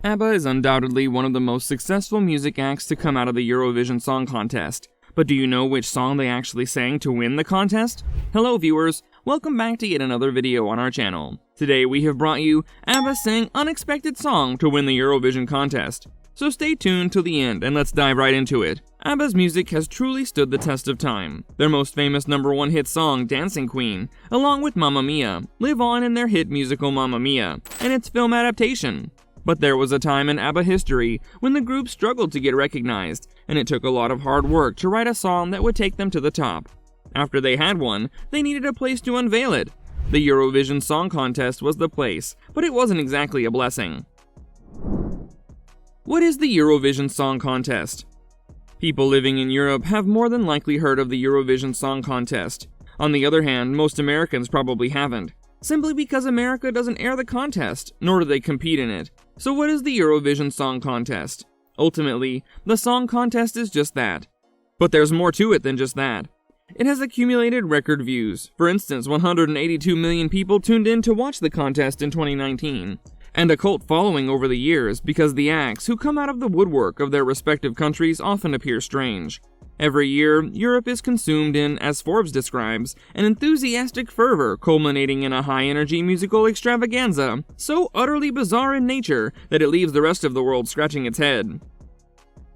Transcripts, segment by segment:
ABBA is undoubtedly one of the most successful music acts to come out of the Eurovision Song Contest. But do you know which song they actually sang to win the contest? Hello viewers, welcome back to yet another video on our channel. Today we have brought you ABBA sang Unexpected Song to win the Eurovision Contest. So stay tuned till the end and let's dive right into it. ABBA's music has truly stood the test of time. Their most famous #1 hit song, Dancing Queen, along with Mamma Mia, live on in their hit musical Mamma Mia, and its film adaptation. But there was a time in ABBA history when the group struggled to get recognized, and it took a lot of hard work to write a song that would take them to the top. After they had one, they needed a place to unveil it. The Eurovision Song Contest was the place, but it wasn't exactly a blessing. What is the Eurovision Song Contest? People living in Europe have more than likely heard of the Eurovision Song Contest. On the other hand, most Americans probably haven't, simply because America doesn't air the contest, nor do they compete in it. So what is the Eurovision Song Contest? Ultimately, the song contest is just that. But there's more to it than just that. It has accumulated record views. For instance, 182 million people tuned in to watch the contest in 2019. And a cult following over the years because the acts who come out of the woodwork of their respective countries often appear strange. Every year, Europe is consumed in, as Forbes describes, an enthusiastic fervor culminating in a high-energy musical extravaganza so utterly bizarre in nature that it leaves the rest of the world scratching its head.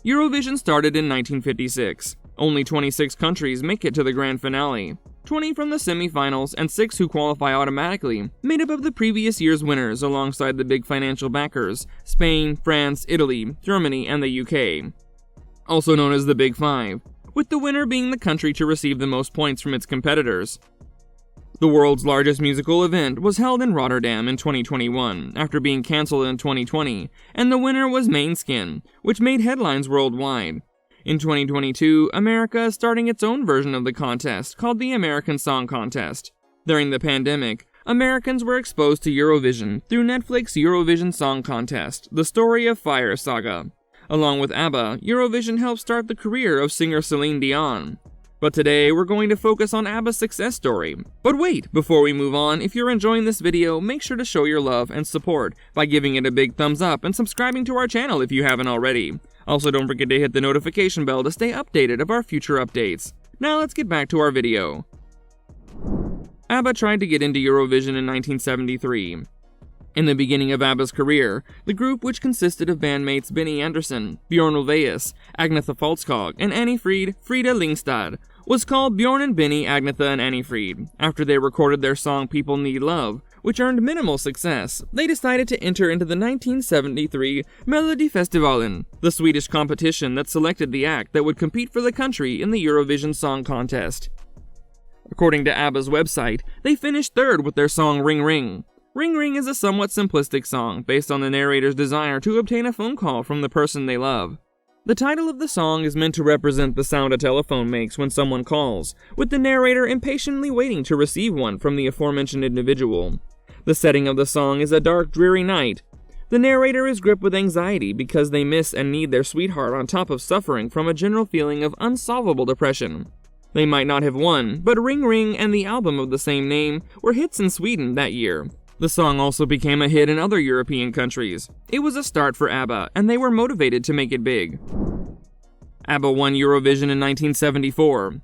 Eurovision started in 1956. Only 26 countries make it to the grand finale. 20 from the semi-finals and 6 who qualify automatically, made up of the previous year's winners alongside the big financial backers, Spain, France, Italy, Germany, and the UK. Also known as the Big Five, with the winner being the country to receive the most points from its competitors. The world's largest musical event was held in Rotterdam in 2021, after being cancelled in 2020, and the winner was Måneskin, which made headlines worldwide. In 2022, America is starting its own version of the contest, called the American Song Contest. During the pandemic, Americans were exposed to Eurovision through Netflix's Eurovision Song Contest, The Story of Fire saga. Along with ABBA, Eurovision helped start the career of singer Celine Dion. But today, we're going to focus on ABBA's success story. But wait, before we move on, if you're enjoying this video, make sure to show your love and support by giving it a big thumbs up and subscribing to our channel if you haven't already. Also, don't forget to hit the notification bell to stay updated of our future updates. Now let's get back to our video. ABBA tried to get into Eurovision in 1973. In the beginning of ABBA's career, the group, which consisted of bandmates Benny Andersson, Björn Ulvaeus, Agnetha Falskog, and Annie Fried, Frida Lyngstad, was called Björn and Benny, Agnetha and Annie Fried. After they recorded their song People Need Love, which earned minimal success, they decided to enter into the 1973 Melodifestivalen, the Swedish competition that selected the act that would compete for the country in the Eurovision Song Contest. According to ABBA's website, they finished third with their song Ring Ring. Ring Ring is a somewhat simplistic song based on the narrator's desire to obtain a phone call from the person they love. The title of the song is meant to represent the sound a telephone makes when someone calls, with the narrator impatiently waiting to receive one from the aforementioned individual. The setting of the song is a dark, dreary night. The narrator is gripped with anxiety because they miss and need their sweetheart on top of suffering from a general feeling of unsolvable depression. They might not have won, but Ring Ring and the album of the same name were hits in Sweden that year. The song also became a hit in other European countries. It was a start for ABBA, and they were motivated to make it big. ABBA won Eurovision in 1974.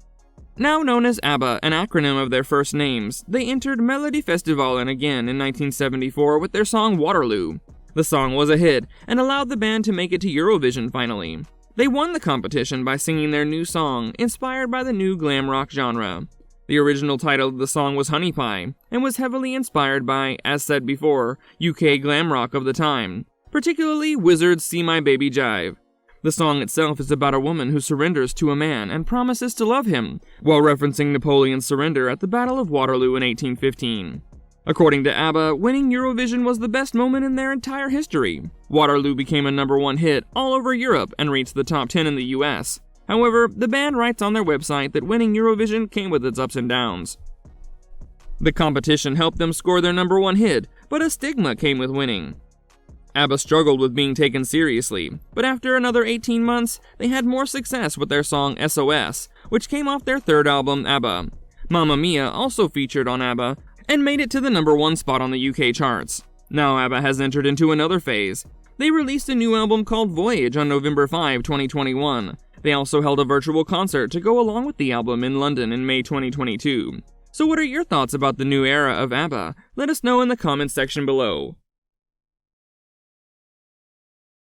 Now known as ABBA, an acronym of their first names, they entered Melodifestivalen again in 1974 with their song Waterloo. The song was a hit, and allowed the band to make it to Eurovision finally. They won the competition by singing their new song, inspired by the new glam rock genre. The original title of the song was Honey Pie, and was heavily inspired by, as said before, UK glam rock of the time, particularly Wizard's See My Baby Jive. The song itself is about a woman who surrenders to a man and promises to love him, while referencing Napoleon's surrender at the Battle of Waterloo in 1815. According to ABBA, winning Eurovision was the best moment in their entire history. Waterloo became a #1 hit all over Europe and reached the top 10 in the US. However, the band writes on their website that winning Eurovision came with its ups and downs. The competition helped them score their #1 hit, but a stigma came with winning. ABBA struggled with being taken seriously, but after another 18 months, they had more success with their song SOS, which came off their third album, ABBA. Mamma Mia also featured on ABBA, and made it to the #1 spot on the UK charts. Now ABBA has entered into another phase. They released a new album called Voyage on November 5, 2021. They also held a virtual concert to go along with the album in London in May 2022. So what are your thoughts about the new era of ABBA? Let us know in the comments section below.